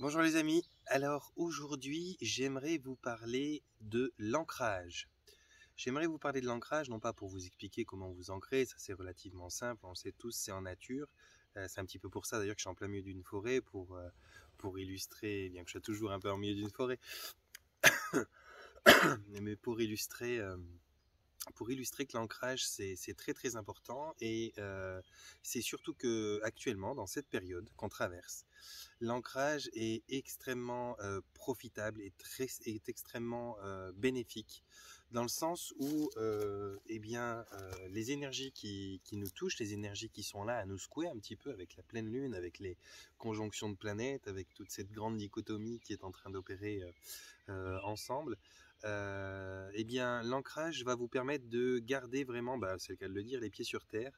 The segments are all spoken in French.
Bonjour les amis, alors aujourd'hui j'aimerais vous parler de l'ancrage. J'aimerais vous parler de l'ancrage, non pas pour vous expliquer comment vous ancrer, ça c'est relativement simple, on le sait tous, c'est en nature. C'est un petit peu pour ça d'ailleurs que je suis en plein milieu d'une forêt, pour illustrer, bien que je sois toujours un peu en milieu d'une forêt, mais pour illustrer que l'ancrage c'est très très important et c'est surtout que actuellement dans cette période qu'on traverse, l'ancrage est extrêmement profitable et est extrêmement bénéfique dans le sens où les énergies qui nous touchent, les énergies qui sont là à nous secouer un petit peu avec la pleine lune, avec les conjonctions de planètes, avec toute cette grande dichotomie qui est en train d'opérer ensemble, l'ancrage va vous permettre de garder vraiment, c'est le cas de le dire, les pieds sur terre,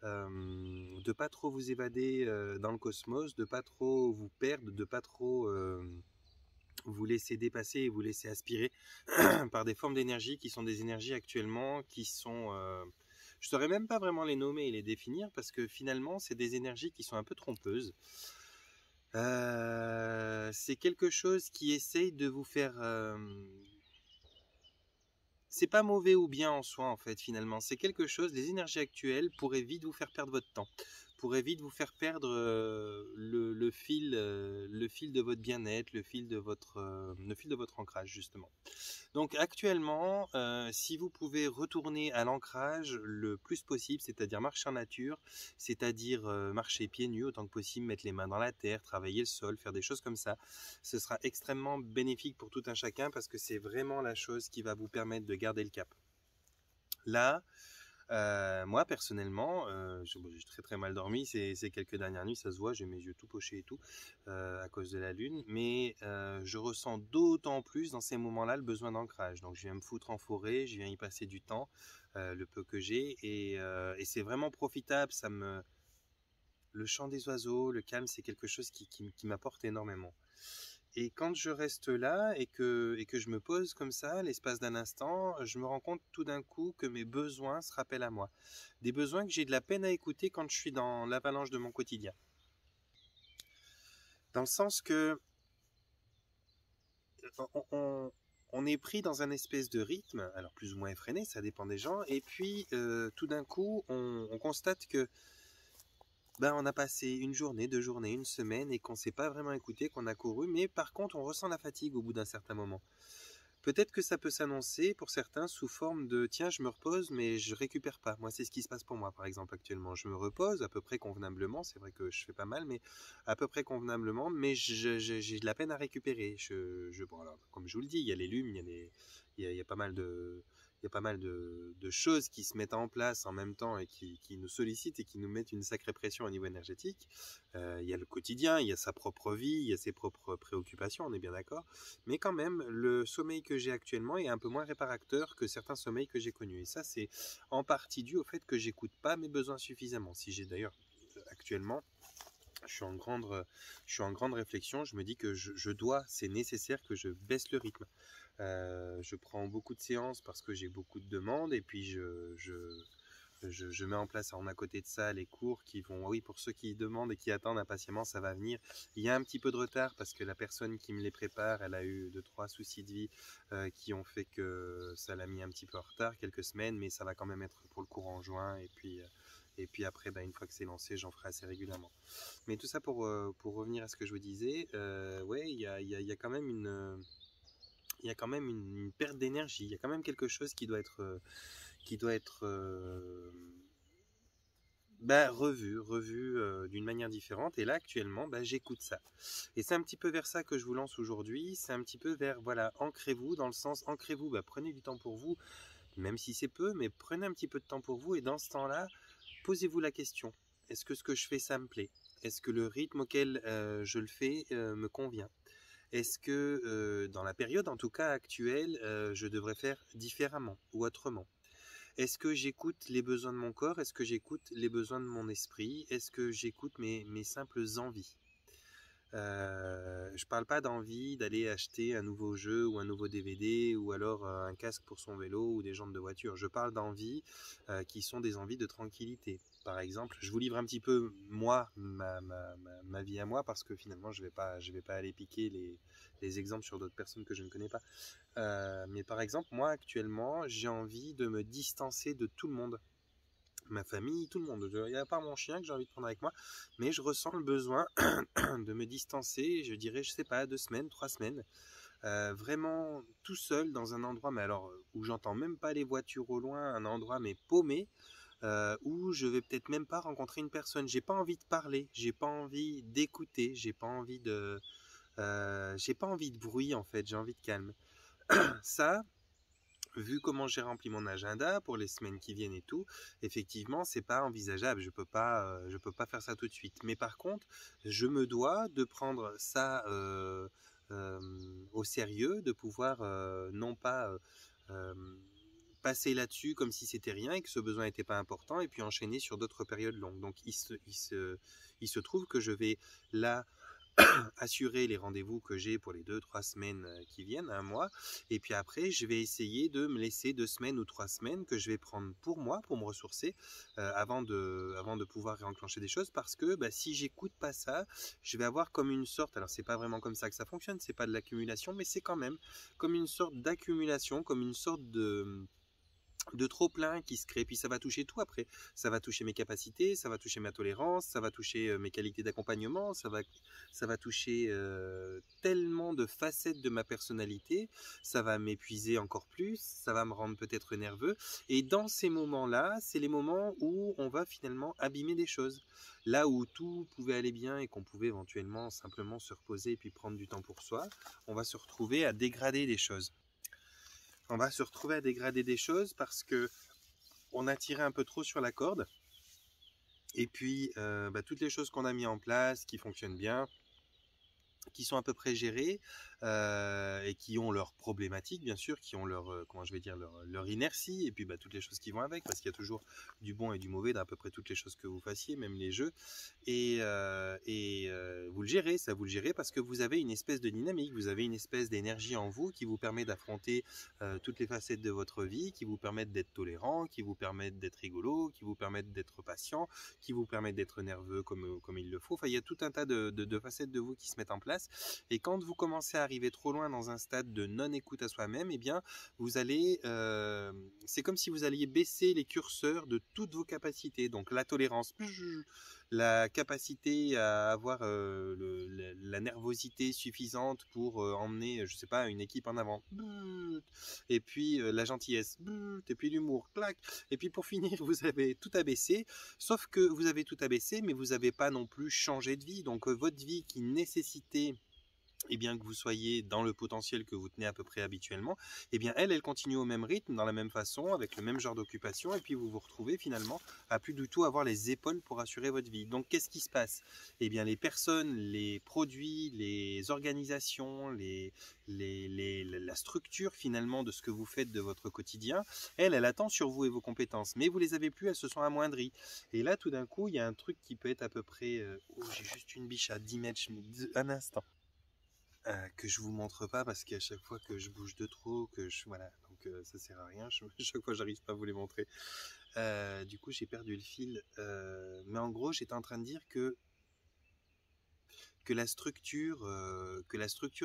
de pas trop vous évader dans le cosmos, de pas trop vous perdre, de pas trop vous laisser dépasser et vous laisser aspirer par des formes d'énergie qui sont des énergies actuellement qui sont je saurais même pas vraiment les nommer et les définir parce que finalement c'est des énergies qui sont un peu trompeuses. C'est quelque chose qui essaye de vous faire c'est pas mauvais ou bien en soi en fait finalement, c'est quelque chose, les énergies actuelles pourraient vite vous faire perdre votre temps, pourraient vite vous faire perdre le fil de votre bien-être, le fil de votre ancrage justement. Donc actuellement, si vous pouvez retourner à l'ancrage le plus possible, c'est-à-dire marcher en nature, c'est-à-dire marcher pieds nus autant que possible, mettre les mains dans la terre, travailler le sol, faire des choses comme ça, ce sera extrêmement bénéfique pour tout un chacun parce que c'est vraiment la chose qui va vous permettre de garder le cap. Là, moi personnellement, j'ai très très mal dormi ces quelques dernières nuits, ça se voit, j'ai mes yeux tout pochés et tout, à cause de la lune, mais je ressens d'autant plus dans ces moments-là le besoin d'ancrage. Donc je viens me foutre en forêt, je viens y passer du temps, le peu que j'ai, et c'est vraiment profitable, le chant des oiseaux, le calme, c'est quelque chose qui m'apporte énormément. Et quand je reste là et que je me pose comme ça, l'espace d'un instant, je me rends compte tout d'un coup que mes besoins se rappellent à moi. Des besoins que j'ai de la peine à écouter quand je suis dans l'avalanche de mon quotidien. Dans le sens que on, on- on est pris dans un espèce de rythme, alors plus ou moins effréné, ça dépend des gens, et puis tout d'un coup, on constate que on a passé une journée, 2 journées, une semaine, et qu'on ne s'est pas vraiment écouté, qu'on a couru, mais par contre, on ressent la fatigue au bout d'un certain moment. Peut-être que ça peut s'annoncer pour certains sous forme de tiens, je me repose, mais je récupère pas. Moi, c'est ce qui se passe pour moi, par exemple, actuellement. Je me repose à peu près convenablement. C'est vrai que je fais pas mal, mais à peu près convenablement. Mais j'ai de la peine à récupérer. Bon, alors, comme je vous le dis, il y a les lumes, il y a pas mal de choses qui se mettent en place en même temps et qui nous sollicitent et qui nous mettent une sacrée pression au niveau énergétique. Il y a le quotidien, il y a sa propre vie, il y a ses propres préoccupations, on est bien d'accord. Mais quand même, le sommeil que j'ai actuellement est un peu moins réparateur que certains sommeils que j'ai connus. Et ça, c'est en partie dû au fait que j'écoute pas mes besoins suffisamment. Si j'ai d'ailleurs actuellement, je suis en grande réflexion. Je me dis que je dois, c'est nécessaire que je baisse le rythme. Je prends beaucoup de séances parce que j'ai beaucoup de demandes et puis je mets en place en à côté de ça les cours qui vont, oui, pour ceux qui demandent et qui attendent impatiemment, ça va venir. Il y a un petit peu de retard parce que la personne qui me les prépare, elle a eu 2, 3 soucis de vie qui ont fait que ça l'a mis un petit peu en retard, quelques semaines, mais ça va quand même être pour le cours en juin. Et puis après, une fois que c'est lancé, j'en ferai assez régulièrement. Mais tout ça pour revenir à ce que je vous disais, ouais, il y a quand même une perte d'énergie. Il y a quand même quelque chose qui doit être revu d'une manière différente. Et là, actuellement, j'écoute ça. Et c'est un petit peu vers ça que je vous lance aujourd'hui. C'est un petit peu vers, voilà, ancrez-vous, dans le sens, ancrez-vous, prenez du temps pour vous, même si c'est peu, mais prenez un petit peu de temps pour vous. Et dans ce temps-là, posez-vous la question. Est-ce que ce que je fais, ça me plaît? Est-ce que le rythme auquel je le fais me convient? Est-ce que dans la période, en tout cas actuelle, je devrais faire différemment ou autrement? Est-ce que j'écoute les besoins de mon corps? Est-ce que j'écoute les besoins de mon esprit? Est-ce que j'écoute mes simples envies? Je parle pas d'envie d'aller acheter un nouveau jeu ou un nouveau DVD ou alors un casque pour son vélo ou des jantes de voiture. Je parle d'envies qui sont des envies de tranquillité. Par exemple, je vous livre un petit peu moi, ma vie à moi, parce que finalement je vais pas aller piquer les exemples sur d'autres personnes que je ne connais pas. Mais par exemple, moi actuellement, j'ai envie de me distancer de tout le monde. Ma famille, tout le monde. Il n'y a pas mon chien que j'ai envie de prendre avec moi, mais je ressens le besoin de me distancer, je dirais, je sais pas, 2 semaines, 3 semaines, vraiment tout seul dans un endroit, mais alors où j'entends même pas les voitures au loin, un endroit mais paumé, où je vais peut-être même pas rencontrer une personne. J'ai pas envie de parler, j'ai pas envie d'écouter, j'ai pas envie de bruit en fait, j'ai envie de calme. Ça, vu comment j'ai rempli mon agenda pour les semaines qui viennent et tout, effectivement, c'est pas envisageable. Je peux pas faire ça tout de suite. Mais par contre, je me dois de prendre ça euh, au sérieux, de pouvoir non pas euh, passer là-dessus comme si c'était rien et que ce besoin n'était pas important, et puis enchaîner sur d'autres périodes longues. Donc, il se trouve que je vais là assurer les rendez-vous que j'ai pour les 2, 3 semaines qui viennent, un mois. Et puis après, je vais essayer de me laisser 2 semaines ou 3 semaines que je vais prendre pour moi, pour me ressourcer, avant de pouvoir réenclencher des choses. Parce que bah, si j'écoute pas ça, je vais avoir comme une sorte, alors c'est pas vraiment comme ça que ça fonctionne, c'est pas de l'accumulation, mais c'est quand même comme une sorte d'accumulation, comme une sorte de trop plein qui se crée, puis ça va toucher tout après. Ça va toucher mes capacités, ça va toucher ma tolérance, ça va toucher mes qualités d'accompagnement, ça va toucher tellement de facettes de ma personnalité, ça va m'épuiser encore plus, ça va me rendre peut-être nerveux. Et dans ces moments-là, c'est les moments où on va finalement abîmer des choses. Là où tout pouvait aller bien et qu'on pouvait éventuellement simplement se reposer et puis prendre du temps pour soi, on va se retrouver à dégrader des choses. On va se retrouver à dégrader des choses parce que on a tiré un peu trop sur la corde. Et puis, bah, toutes les choses qu'on a mis en place, qui fonctionnent bien, qui sont à peu près gérées et qui ont leurs problématiques, bien sûr, qui ont comment je vais dire, leur inertie, et puis bah, toutes les choses qui vont avec, parce qu'il y a toujours du bon et du mauvais dans à peu près toutes les choses que vous fassiez, même les jeux. Vous le gérez, ça vous le gérez parce que vous avez une espèce de dynamique, vous avez une espèce d'énergie en vous qui vous permet d'affronter toutes les facettes de votre vie, qui vous permettent d'être tolérant, qui vous permettent d'être rigolo, qui vous permettent d'être patient, qui vous permettent d'être nerveux comme il le faut. Enfin, il y a tout un tas de facettes de vous qui se mettent en place. Et quand vous commencez à arriver trop loin dans un stade de non-écoute à soi-même, eh bien, c'est comme si vous alliez baisser les curseurs de toutes vos capacités. Donc la tolérance, la capacité à avoir la nervosité suffisante pour emmener, je sais pas, une équipe en avant. Et puis la gentillesse, et puis l'humour, clac. Et puis pour finir, vous avez tout abaissé, sauf que vous avez tout abaissé, mais vous n'avez pas non plus changé de vie. Donc votre vie qui nécessitait et bien que vous soyez dans le potentiel que vous tenez à peu près habituellement, eh bien elle continue au même rythme, dans la même façon, avec le même genre d'occupation, et puis vous vous retrouvez finalement à plus du tout avoir les épaules pour assurer votre vie. Donc qu'est-ce qui se passe? Eh bien les personnes, les produits, les organisations, la structure finalement de ce que vous faites de votre quotidien, elle attend sur vous et vos compétences, mais vous les avez plus, elles se sont amoindries. Et là tout d'un coup, il y a un truc qui peut être à peu près... Oh, j'ai juste une biche à 10 mètres, un instant. Que je vous montre pas parce qu'à chaque fois que je bouge de trop, voilà, donc ça sert à rien. Chaque fois, j'arrive pas à vous les montrer. Du coup, j'ai perdu le fil. Mais en gros, j'étais en train de dire que la structure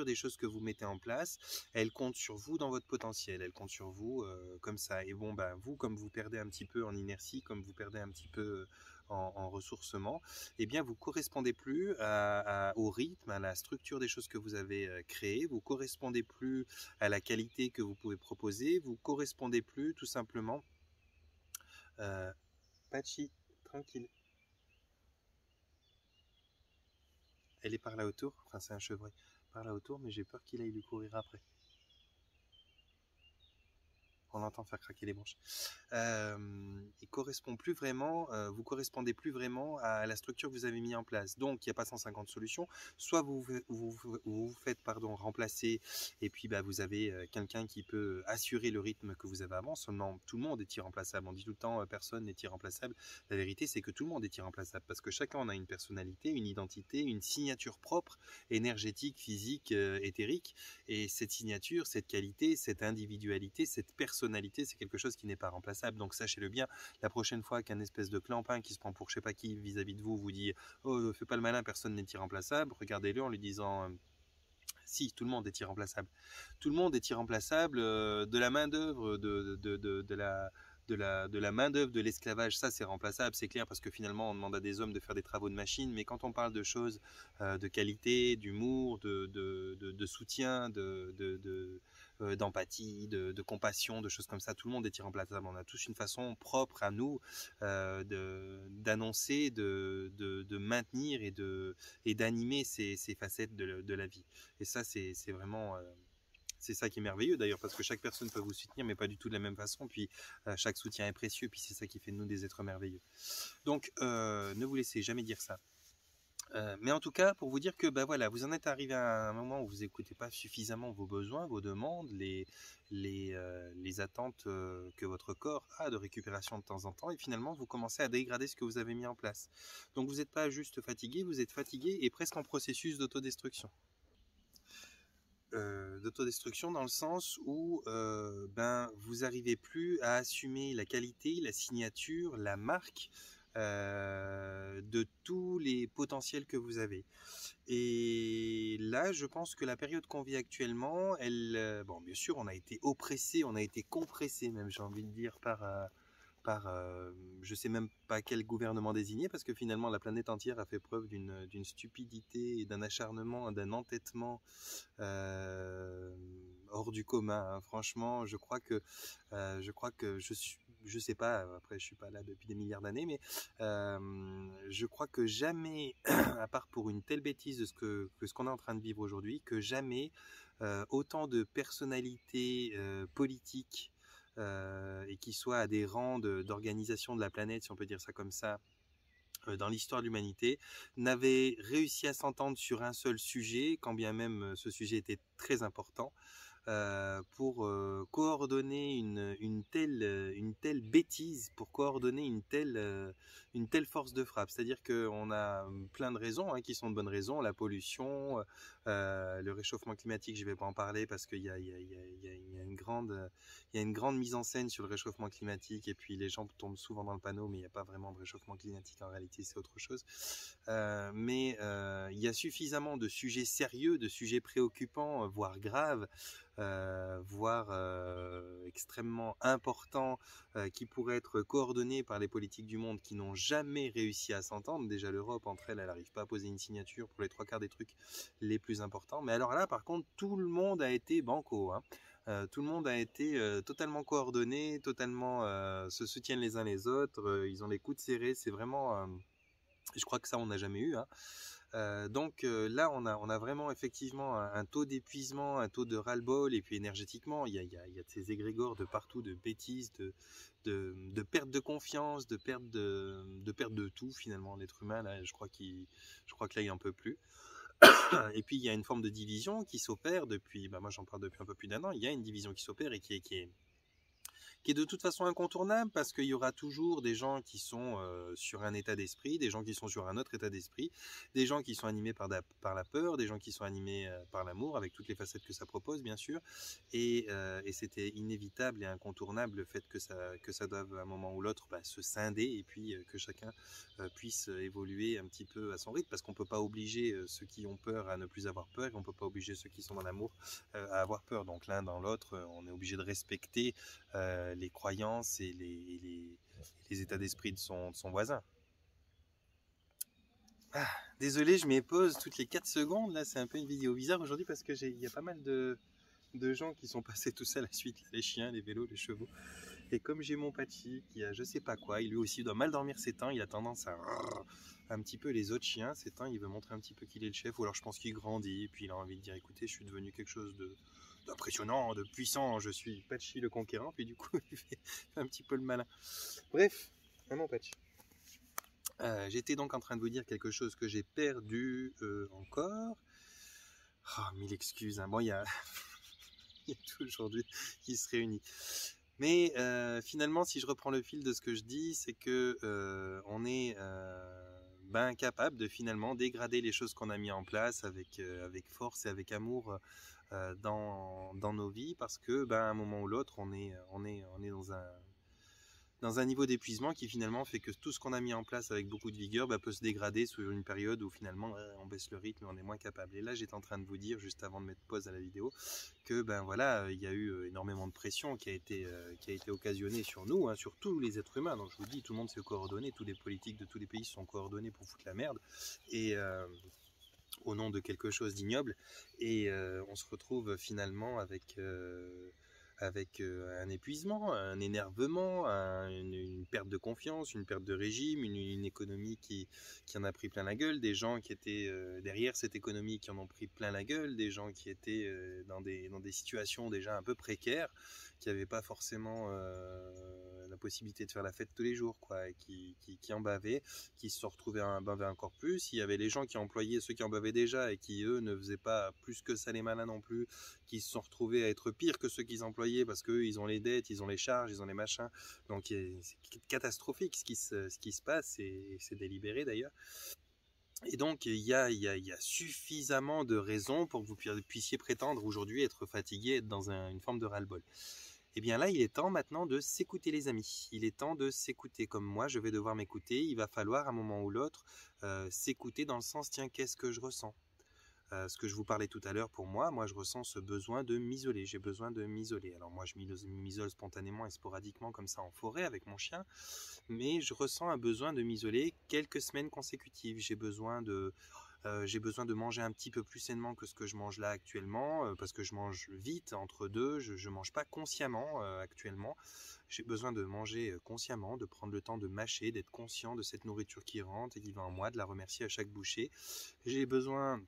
des choses que vous mettez en place, elle compte sur vous dans votre potentiel, elle compte sur vous comme ça. Et bon, bah, vous, comme vous perdez un petit peu en inertie, comme vous perdez un petit peu en ressourcement, eh bien, vous correspondez plus au rythme, à la structure des choses que vous avez créées, vous correspondez plus à la qualité que vous pouvez proposer, vous correspondez plus tout simplement. Pachi, tranquille. Elle est par là autour, enfin c'est un chevreuil, par là autour, mais j'ai peur qu'il aille lui courir après. qu'on l'entend faire craquer les branches. Il correspond plus vraiment, vous correspondez plus vraiment à la structure que vous avez mis en place. Donc, il n'y a pas 150 solutions. Soit vous faites remplacer, et puis vous avez quelqu'un qui peut assurer le rythme que vous avez avant. Seulement, tout le monde est irremplaçable. On dit tout le temps, personne n'est irremplaçable. La vérité, c'est que tout le monde est irremplaçable parce que chacun en a une personnalité, une identité, une signature propre, énergétique, physique, éthérique. Et cette signature, cette qualité, cette individualité, cette personnalité, c'est quelque chose qui n'est pas remplaçable. Donc sachez-le bien, la prochaine fois qu'un espèce de clampin qui se prend pour je sais pas qui vis-à-vis de vous dit « Oh, fais pas le malin, personne n'est irremplaçable », regardez-le en lui disant si, tout le monde est irremplaçable. Tout le monde est irremplaçable, de la main-d'œuvre, de la main-d'œuvre de l'esclavage, ça c'est remplaçable, c'est clair, parce que finalement on demande à des hommes de faire des travaux de machine, mais quand on parle de choses de qualité, d'humour, de soutien, d'empathie, de compassion, de choses comme ça, tout le monde est irremplaçable. On a tous une façon propre à nous d'annoncer, de maintenir et d'animer ces facettes de la vie. Et ça, c'est vraiment... c'est ça qui est merveilleux d'ailleurs, parce que chaque personne peut vous soutenir, mais pas du tout de la même façon. Puis chaque soutien est précieux, puis c'est ça qui fait de nous des êtres merveilleux. Donc, ne vous laissez jamais dire ça. Mais en tout cas, pour vous dire que voilà, vous en êtes arrivé à un moment où vous n'écoutez pas suffisamment vos besoins, vos demandes, les attentes que votre corps a de récupération de temps en temps, et finalement vous commencez à dégrader ce que vous avez mis en place. Donc vous n'êtes pas juste fatigué, vous êtes fatigué et presque en processus d'autodestruction. D'autodestruction dans le sens où vous n'arrivez plus à assumer la qualité, la signature, la marque de tous les potentiels que vous avez. Et là, je pense que la période qu'on vit actuellement, bon, bien sûr, on a été oppressé, on a été compressé même, j'ai envie de dire, par je sais même pas quel gouvernement désigné, parce que finalement la planète entière a fait preuve d'une stupidité, d'un acharnement, d'un entêtement hors du commun, hein. Franchement, je crois que je sais pas, après je suis pas là depuis des milliards d'années, mais je crois que jamais, à part pour une telle bêtise de ce qu'on est en train de vivre aujourd'hui, que jamais autant de personnalités politiques et qui soient à des rangs d'organisation de la planète, si on peut dire ça comme ça, dans l'histoire de l'humanité, n'avaient réussi à s'entendre sur un seul sujet, quand bien même ce sujet était très important, pour coordonner une telle bêtise, pour coordonner une telle force de frappe. C'est-à-dire qu'on a plein de raisons qui sont de bonnes raisons, la pollution, le réchauffement climatique, je ne vais pas en parler parce qu'il y a une grande mise en scène sur le réchauffement climatique, et puis les gens tombent souvent dans le panneau, mais il n'y a pas vraiment de réchauffement climatique, en réalité c'est autre chose. Mais il y a suffisamment de sujets sérieux, de sujets préoccupants, voire graves, voire extrêmement importants, qui pourraient être coordonnés par les politiques du monde qui n'ont jamais réussi à s'entendre. Déjà l'Europe entre elles, elle n'arrive pas à poser une signature pour les 3/4 des trucs les plus importants. Mais alors là, par contre, tout le monde a été banco, hein. Tout le monde a été totalement coordonné, totalement se soutiennent les uns les autres, ils ont les coudes serrés, c'est vraiment... je crois que ça, on n'a jamais eu, hein. Donc là, on a vraiment effectivement un taux d'épuisement, un taux de ras-le-bol, et puis énergétiquement, il y a de ces égrégores de partout, de bêtises, de perte de confiance, de perte de tout finalement. L'être humain, là, je crois que là, il en peut plus. Et puis il y a une forme de division qui s'opère depuis, moi j'en parle depuis un peu plus d'1 an, il y a une division qui s'opère et qui est de toute façon incontournable, parce qu'il y aura toujours des gens qui sont sur un état d'esprit, des gens qui sont sur un autre état d'esprit, des gens qui sont animés par la peur, des gens qui sont animés par l'amour, avec toutes les facettes que ça propose bien sûr, et c'était inévitable et incontournable le fait que ça doive à un moment ou l'autre se scinder, et puis que chacun puisse évoluer un petit peu à son rythme, parce qu'on peut pas obliger ceux qui ont peur à ne plus avoir peur, et on peut pas obliger ceux qui sont dans l'amour à avoir peur. Donc l'un dans l'autre, on est obligé de respecter les croyances et les états d'esprit de son voisin. Désolé, je m'épose toutes les 4 secondes, là c'est un peu une vidéo bizarre aujourd'hui, parce que il y a pas mal de gens qui sont passés tous à la suite, les chiens, les vélos, les chevaux, Et comme j'ai mon Patchy qui a je sais pas quoi, il lui aussi doit mal dormir ses temps, il a tendance à un petit peu les autres chiens. Ces temps, il veut montrer un petit peu qu'il est le chef, ou alors je pense qu'il grandit, et puis il a envie de dire écoutez, je suis devenu quelque chose d'impressionnant, de puissant, je suis Patchy le conquérant, puis du coup, il fait un petit peu le malin. Bref, mon Patchy. J'étais donc en train de vous dire quelque chose que j'ai perdu encore. Oh, mille excuses, hein. Bon, il y a tout aujourd'hui qui se réunit. Mais finalement, si je reprends le fil de ce que je dis, c'est que on est capable de finalement dégrader les choses qu'on a mis en place avec force et avec amour dans nos vies, parce que à un moment ou l'autre, on est dans un niveau d'épuisement qui finalement fait que tout ce qu'on a mis en place avec beaucoup de vigueur peut se dégrader sur une période où finalement on baisse le rythme et on est moins capable. Et là, j'étais en train de vous dire, juste avant de mettre pause à la vidéo, que il y a eu énormément de pression qui a été occasionnée sur nous, hein, sur tous les êtres humains. Donc je vous dis, tout le monde s'est coordonné, tous les politiques de tous les pays se sont coordonnés pour foutre la merde. Et au nom de quelque chose d'ignoble, et on se retrouve finalement avec un épuisement, un énervement, une perte de confiance, une perte de régime, une économie qui en a pris plein la gueule, des gens qui étaient derrière cette économie qui en ont pris plein la gueule, des gens qui étaient dans des situations déjà un peu précaires, qui n'avaient pas forcément la possibilité de faire la fête tous les jours, quoi, et qui en bavaient, qui se sont retrouvés à en baver encore plus. Il y avait les gens qui employaient ceux qui en bavaient déjà et qui, eux, ne faisaient pas plus que ça les malins non plus, qui se sont retrouvés à être pires que ceux qu'ils employaient parce qu'eux, ils ont les dettes, ils ont les charges, ils ont les machins. Donc c'est catastrophique ce qui se passe, et c'est délibéré d'ailleurs. Et donc, il y a suffisamment de raisons pour que vous puissiez prétendre aujourd'hui être fatigué, être dans une forme de ras-le-bol. Et bien là, il est temps maintenant de s'écouter, les amis. Il est temps de s'écouter comme moi, je vais devoir m'écouter. Il va falloir, à un moment ou l'autre, s'écouter dans le sens, tiens, qu'est-ce que je ressens ? Ce que je vous parlais tout à l'heure, pour moi je ressens ce besoin de m'isoler, j'ai besoin de m'isoler. Alors moi je m'isole spontanément et sporadiquement comme ça en forêt avec mon chien, mais je ressens un besoin de m'isoler quelques semaines consécutives. J'ai besoin de manger un petit peu plus sainement que ce que je mange là actuellement, parce que je mange vite entre deux, je mange pas consciemment actuellement. J'ai besoin de manger consciemment, de prendre le temps de mâcher, d'être conscient de cette nourriture qui rentre et qui va en moi, de la remercier à chaque bouchée. J'ai besoin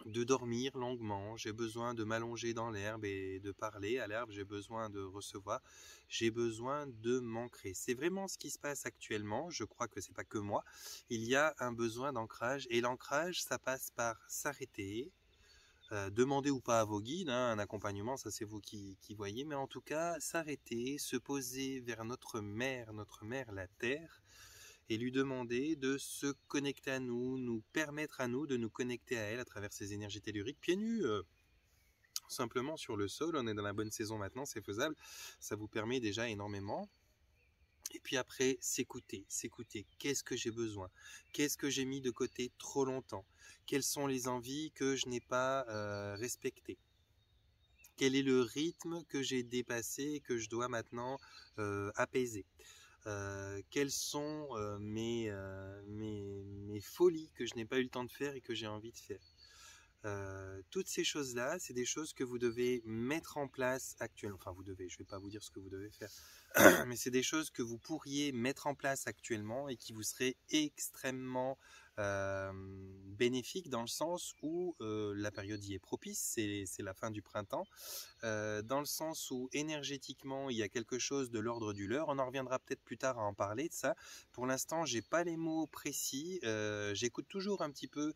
de dormir longuement, j'ai besoin de m'allonger dans l'herbe et de parler à l'herbe, j'ai besoin de recevoir, j'ai besoin de m'ancrer. C'est vraiment ce qui se passe actuellement, je crois que c'est pas que moi. Il y a un besoin d'ancrage, et l'ancrage, ça passe par s'arrêter, demander ou pas à vos guides, hein, un accompagnement, ça c'est vous qui voyez, mais en tout cas, s'arrêter, se poser vers notre mère la terre, et lui demander de se connecter à nous permettre à nous de nous connecter à elle à travers ses énergies telluriques, pieds nus, simplement sur le sol. On est dans la bonne saison maintenant, c'est faisable, ça vous permet déjà énormément. Et puis après, s'écouter, qu'est-ce que j'ai besoin, qu'est-ce que j'ai mis de côté trop longtemps, quelles sont les envies que je n'ai pas respectées, quel est le rythme que j'ai dépassé et que je dois maintenant apaiser. Quelles sont mes folies que je n'ai pas eu le temps de faire et que j'ai envie de faire. Toutes ces choses-là, c'est des choses que vous devez mettre en place actuellement. Enfin, je ne vais pas vous dire ce que vous devez faire, mais c'est des choses que vous pourriez mettre en place actuellement et qui vous seraient extrêmement bénéfiques, dans le sens où la période y est propice, c'est la fin du printemps. Dans le sens où énergétiquement il y a quelque chose de l'ordre du leurre. On en reviendra peut-être plus tard à en parler de ça. Pour l'instant, j'ai pas les mots précis. J'écoute toujours un petit peu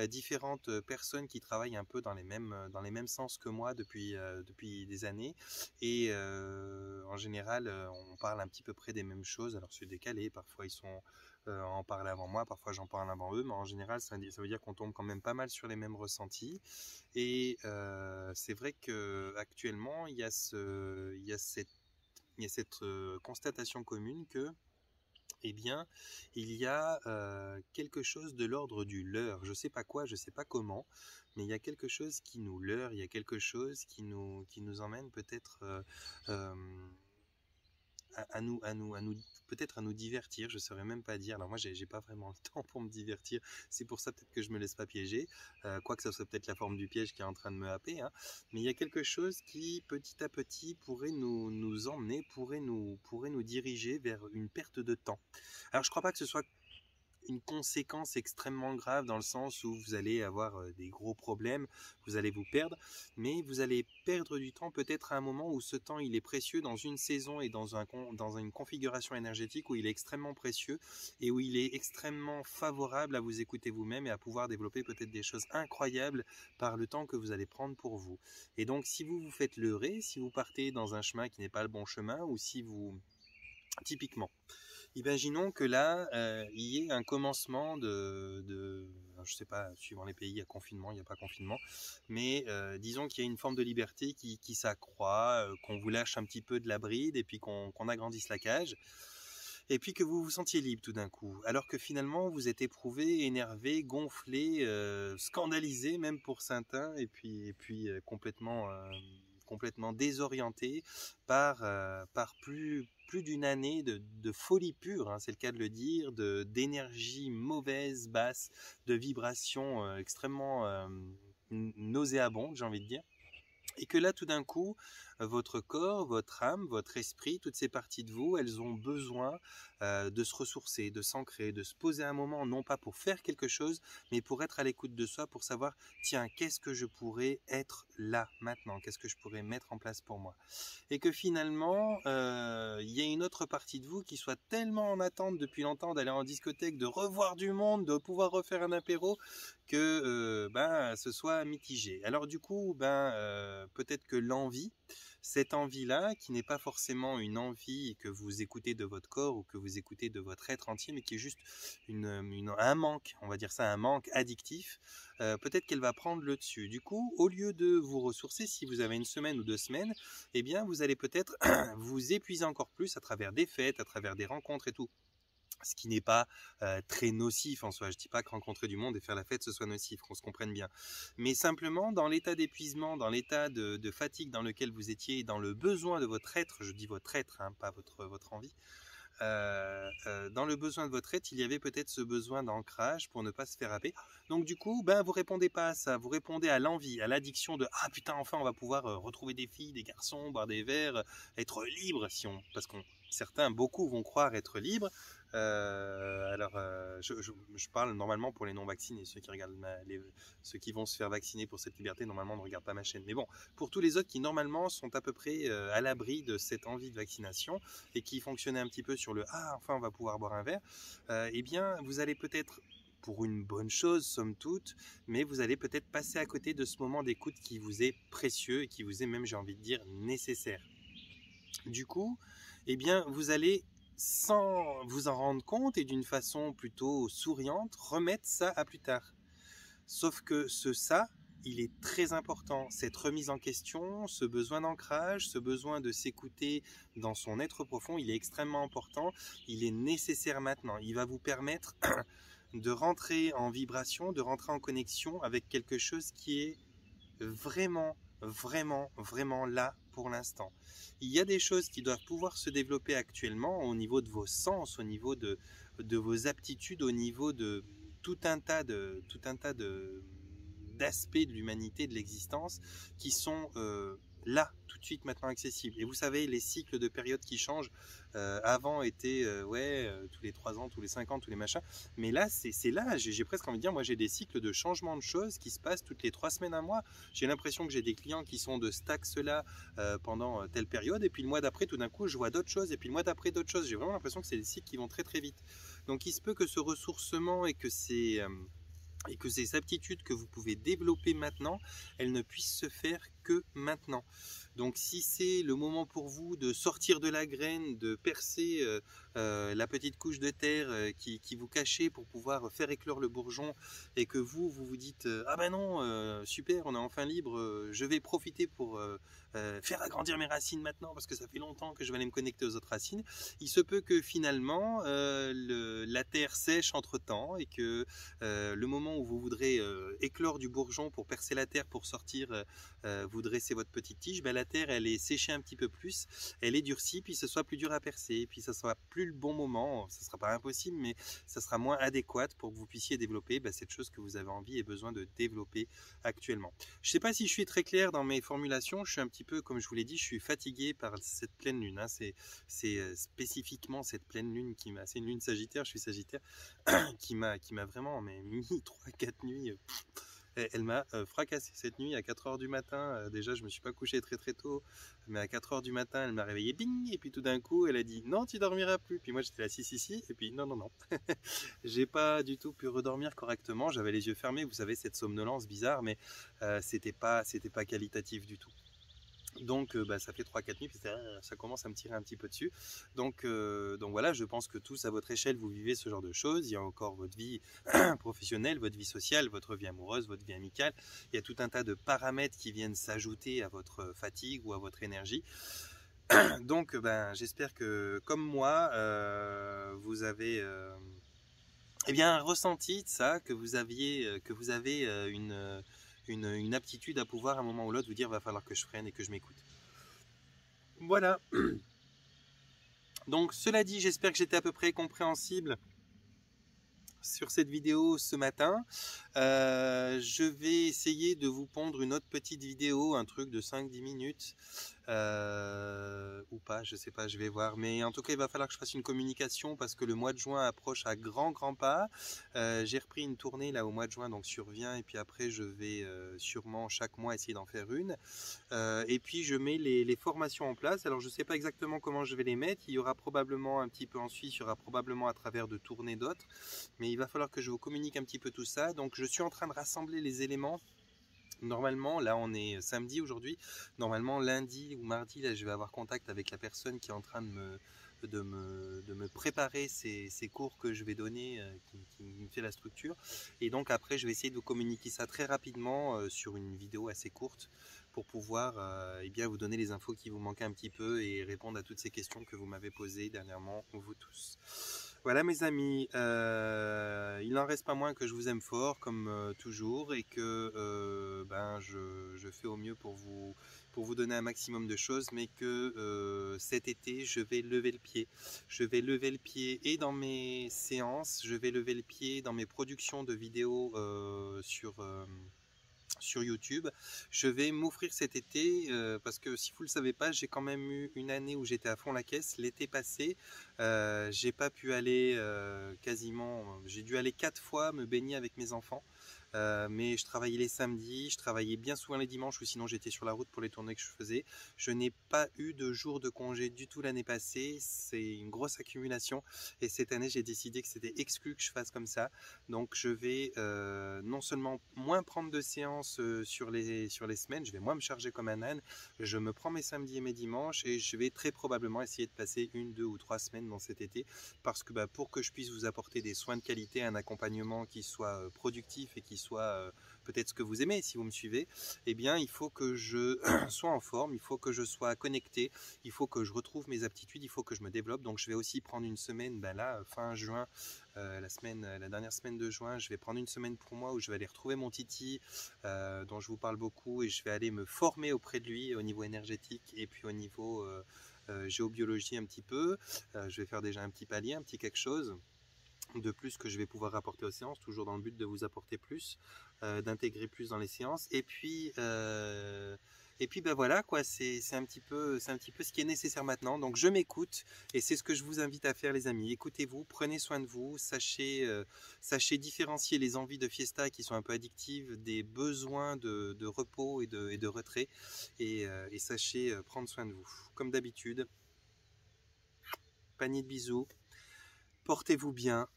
différentes personnes qui travaillent un peu dans les mêmes sens que moi depuis des années, et en général on parle un petit peu près des mêmes choses. Alors c'est décalé, parfois ils sont en parler avant moi, parfois j'en parle avant eux, mais en général ça veut dire qu'on tombe quand même pas mal sur les mêmes ressentis. Et c'est vrai qu'actuellement il y a cette constatation commune que, eh bien, il y a quelque chose de l'ordre du leurre. Je sais pas quoi, je sais pas comment, mais il y a quelque chose qui nous leurre, il y a quelque chose qui nous emmène peut-être peut-être à nous divertir, je saurais même pas dire. Alors moi, j'ai pas vraiment le temps pour me divertir. C'est pour ça peut-être que je me laisse pas piéger, quoique ça soit peut-être la forme du piège qui est en train de me happer, hein. Mais il y a quelque chose qui, petit à petit, pourrait nous emmener, pourrait nous diriger vers une perte de temps. Alors je crois pas que ce soit une conséquence extrêmement grave dans le sens où vous allez avoir des gros problèmes, vous allez vous perdre, mais vous allez perdre du temps peut-être à un moment où ce temps il est précieux dans une saison et dans une configuration énergétique où il est extrêmement précieux et où il est extrêmement favorable à vous écouter vous-même et à pouvoir développer peut-être des choses incroyables par le temps que vous allez prendre pour vous. Et donc si vous vous faites leurrer, si vous partez dans un chemin qui n'est pas le bon chemin ou si vous... Typiquement, imaginons que là, il y ait un commencement je sais pas, suivant les pays, il y a confinement, il n'y a pas confinement, mais disons qu'il y a une forme de liberté qui s'accroît, qu'on vous lâche un petit peu de la bride et puis qu'on agrandisse la cage, et puis que vous vous sentiez libre tout d'un coup, alors que finalement vous êtes éprouvé, énervé, gonflé, scandalisé même pour certains, et puis complètement désorienté par plus d'une année de folie pure, hein, c'est le cas de le dire, d'énergie mauvaise, basse, de vibrations extrêmement nauséabondes, j'ai envie de dire. Et que là, tout d'un coup, votre corps, votre âme, votre esprit, toutes ces parties de vous, elles ont besoin de se ressourcer, de s'ancrer, de se poser un moment, non pas pour faire quelque chose, mais pour être à l'écoute de soi, pour savoir, tiens, qu'est-ce que je pourrais être là, maintenant, qu'est-ce que je pourrais mettre en place pour moi. Et que finalement, il y a une autre partie de vous qui soit tellement en attente depuis longtemps d'aller en discothèque, de revoir du monde, de pouvoir refaire un apéro, que ce soit mitigé. Alors du coup, peut-être que cette envie-là, qui n'est pas forcément une envie que vous écoutez de votre corps ou que vous écoutez de votre être entier, mais qui est juste un manque, on va dire ça, un manque addictif, peut-être qu'elle va prendre le dessus. Du coup, au lieu de vous ressourcer, si vous avez une semaine ou 2 semaines, eh bien, vous allez peut-être vous épuiser encore plus à travers des fêtes, à travers des rencontres et tout. Ce qui n'est pas très nocif en soi. Je ne dis pas que rencontrer du monde et faire la fête, ce soit nocif, qu'on se comprenne bien. Mais simplement, dans l'état d'épuisement, dans l'état de fatigue dans lequel vous étiez, dans le besoin de votre être, je dis votre être, hein, pas votre envie, dans le besoin de votre être, il y avait peut-être ce besoin d'ancrage pour ne pas se faire happer. Donc du coup, vous répondez pas à ça, vous répondez à l'envie, à l'addiction de ah putain, enfin on va pouvoir retrouver des filles, des garçons, boire des verres, être libre parce qu'on certains, beaucoup vont croire être libres. Je parle normalement pour les non-vaccinés, ceux qui vont se faire vacciner pour cette liberté, normalement ne regardent pas ma chaîne. Mais bon, pour tous les autres qui normalement sont à peu près à l'abri de cette envie de vaccination et qui fonctionnaient un petit peu sur le ah enfin on va pouvoir boire un verre, eh bien vous allez peut-être, pour une bonne chose somme toute, mais vous allez peut-être passer à côté de ce moment d'écoute qui vous est précieux et qui vous est même, j'ai envie de dire, nécessaire. Du coup, eh bien vous allez, sans vous en rendre compte et d'une façon plutôt souriante, remettre ça à plus tard. Sauf que il est très important. Cette remise en question, ce besoin d'ancrage, ce besoin de s'écouter dans son être profond, il est extrêmement important. Il est nécessaire maintenant. Il va vous permettre de rentrer en vibration, de rentrer en connexion avec quelque chose qui est vraiment, vraiment, vraiment là pour l'instant. Il y a des choses qui doivent pouvoir se développer actuellement au niveau de vos sens, au niveau de vos aptitudes, au niveau de tout un tas d'aspects de l'humanité, de l'existence, qui sont là, tout de suite, maintenant accessibles. Et vous savez, les cycles de périodes qui changent, avant étaient tous les 3 ans, tous les 5 ans, tous les machins, mais là, c'est là, j'ai presque envie de dire, moi j'ai des cycles de changement de choses qui se passent toutes les 3 semaines, un mois. J'ai l'impression que j'ai des clients qui sont de cet axe-là pendant telle période, et puis le mois d'après, tout d'un coup, je vois d'autres choses, et puis le mois d'après, d'autres choses. J'ai vraiment l'impression que c'est des cycles qui vont très très vite. Donc il se peut que ce ressourcement et que ces aptitudes que vous pouvez développer maintenant, elles ne puissent se faire que maintenant. Donc si c'est le moment pour vous de sortir de la graine, de percer la petite couche de terre qui vous cachait pour pouvoir faire éclore le bourgeon, et que vous vous dites ah ben non, super, on est enfin libre, je vais profiter pour faire agrandir mes racines maintenant parce que ça fait longtemps que je vais aller me connecter aux autres racines, il se peut que finalement la terre sèche entre temps et que le moment moment où vous voudrez éclore du bourgeon pour percer la terre, pour sortir, vous dressez votre petite tige, ben, la terre elle est séchée un petit peu plus, elle est durcie, puis ce soit plus dur à percer, puis ça sera plus le bon moment, ce sera pas impossible, mais ça sera moins adéquat pour que vous puissiez développer cette chose que vous avez envie et besoin de développer actuellement. Je sais pas si je suis très clair dans mes formulations, je suis un petit peu, comme je vous l'ai dit, je suis fatigué par cette pleine lune, hein. C'est spécifiquement cette pleine lune qui m'a, c'est une lune sagittaire, je suis sagittaire, qui m'a vraiment mis 3-4 nuits. Elle m'a fracassé cette nuit à 4 heures du matin. Déjà, je me suis pas couché très très tôt, mais à 4 heures du matin, elle m'a réveillé, bing, et puis tout d'un coup, elle a dit non, tu dormiras plus. Puis moi, j'étais là, si, et puis non, non, non. J'ai pas du tout pu redormir correctement. J'avais les yeux fermés, vous savez, cette somnolence bizarre, mais c'était pas qualitatif du tout. Donc ça fait 3-4 nuits, puis ça commence à me tirer un petit peu dessus. Donc voilà, je pense que tous à votre échelle, vous vivez ce genre de choses. Il y a encore votre vie professionnelle, votre vie sociale, votre vie amoureuse, votre vie amicale. Il y a tout un tas de paramètres qui viennent s'ajouter à votre fatigue ou à votre énergie. Donc j'espère que, comme moi, vous avez ressenti de ça, que vous avez une aptitude à pouvoir à un moment ou l'autre vous dire va falloir que je freine et que je m'écoute. Voilà. Donc cela dit, j'espère que j'étais à peu près compréhensible sur cette vidéo ce matin. Je vais essayer de vous pondre une autre petite vidéo, un truc de 5-10 minutes. Ou pas, je sais pas, je vais voir, mais en tout cas il va falloir que je fasse une communication parce que le mois de juin approche à grands pas. J'ai repris une tournée là au mois de juin, donc survient, et puis après je vais sûrement chaque mois essayer d'en faire une, et puis je mets les formations en place. Alors je sais pas exactement comment je vais les mettre, il y aura probablement un petit peu en Suisse, il y aura probablement à travers de tournées d'autres, mais il va falloir que je vous communique un petit peu tout ça. Donc je suis en train de rassembler les éléments. Normalement, là on est samedi aujourd'hui, normalement lundi ou mardi, là je vais avoir contact avec la personne qui est en train de me préparer ces cours que je vais donner, qui me fait la structure. Et donc après je vais essayer de vous communiquer ça très rapidement sur une vidéo assez courte pour pouvoir vous donner les infos qui vous manquent un petit peu et répondre à toutes ces questions que vous m'avez posées dernièrement, vous tous. Voilà mes amis, il n'en reste pas moins que je vous aime fort comme toujours, et que je fais au mieux pour vous donner un maximum de choses, mais que cet été je vais lever le pied. Je vais lever le pied et dans mes séances, je vais lever le pied dans mes productions de vidéos sur YouTube. Je vais m'offrir cet été, parce que si vous ne le savez pas, j'ai quand même eu une année où j'étais à fond la caisse. L'été passé, j'ai pas pu aller quasiment, j'ai dû aller 4 fois me baigner avec mes enfants. Mais je travaillais les samedis, je travaillais bien souvent les dimanches, ou sinon j'étais sur la route pour les tournées que je faisais. Je n'ai pas eu de jour de congé du tout l'année passée, c'est une grosse accumulation, et cette année j'ai décidé que c'était exclu que je fasse comme ça. Donc je vais non seulement moins prendre de séances sur les semaines, je vais moins me charger comme un âne, je me prends mes samedis et mes dimanches, et je vais très probablement essayer de passer 1, 2 ou 3 semaines dans cet été, parce que pour que je puisse vous apporter des soins de qualité, un accompagnement qui soit productif et qui soit peut-être ce que vous aimez si vous me suivez, eh bien il faut que je sois en forme, il faut que je sois connecté, il faut que je retrouve mes aptitudes, il faut que je me développe. Donc je vais aussi prendre une semaine, là fin juin, la dernière semaine de juin, je vais prendre une semaine pour moi où je vais aller retrouver mon Titi, dont je vous parle beaucoup, et je vais aller me former auprès de lui au niveau énergétique et puis au niveau géobiologie un petit peu. Je vais faire déjà un petit palier, un petit quelque chose de plus que je vais pouvoir apporter aux séances, toujours dans le but de vous apporter plus, d'intégrer plus dans les séances. Et puis voilà quoi, c'est un petit peu ce qui est nécessaire maintenant. Donc je m'écoute, et c'est ce que je vous invite à faire les amis. Écoutez-vous, prenez soin de vous, sachez différencier les envies de fiesta qui sont un peu addictives des besoins de repos et de retrait, et sachez prendre soin de vous. Comme d'habitude, panier de bisous, portez-vous bien.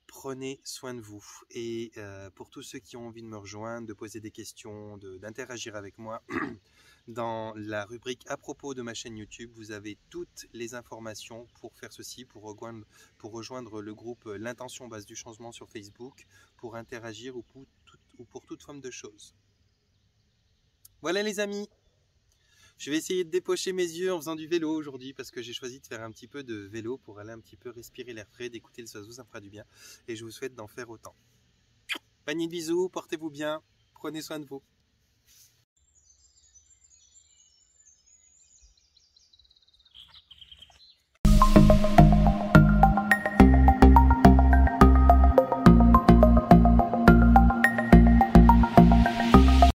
Prenez soin de vous, et pour tous ceux qui ont envie de me rejoindre, de poser des questions, d'interagir avec moi, dans la rubrique à propos de ma chaîne YouTube, vous avez toutes les informations pour faire ceci, pour rejoindre le groupe L'intention base du changement sur Facebook, pour interagir ou pour toute forme de choses. Voilà les amis, je vais essayer de dépocher mes yeux en faisant du vélo aujourd'hui, parce que j'ai choisi de faire un petit peu de vélo pour aller un petit peu respirer l'air frais, d'écouter les oiseaux, ça me fera du bien, et je vous souhaite d'en faire autant. Bye. Panier de bisous, portez-vous bien, prenez soin de vous.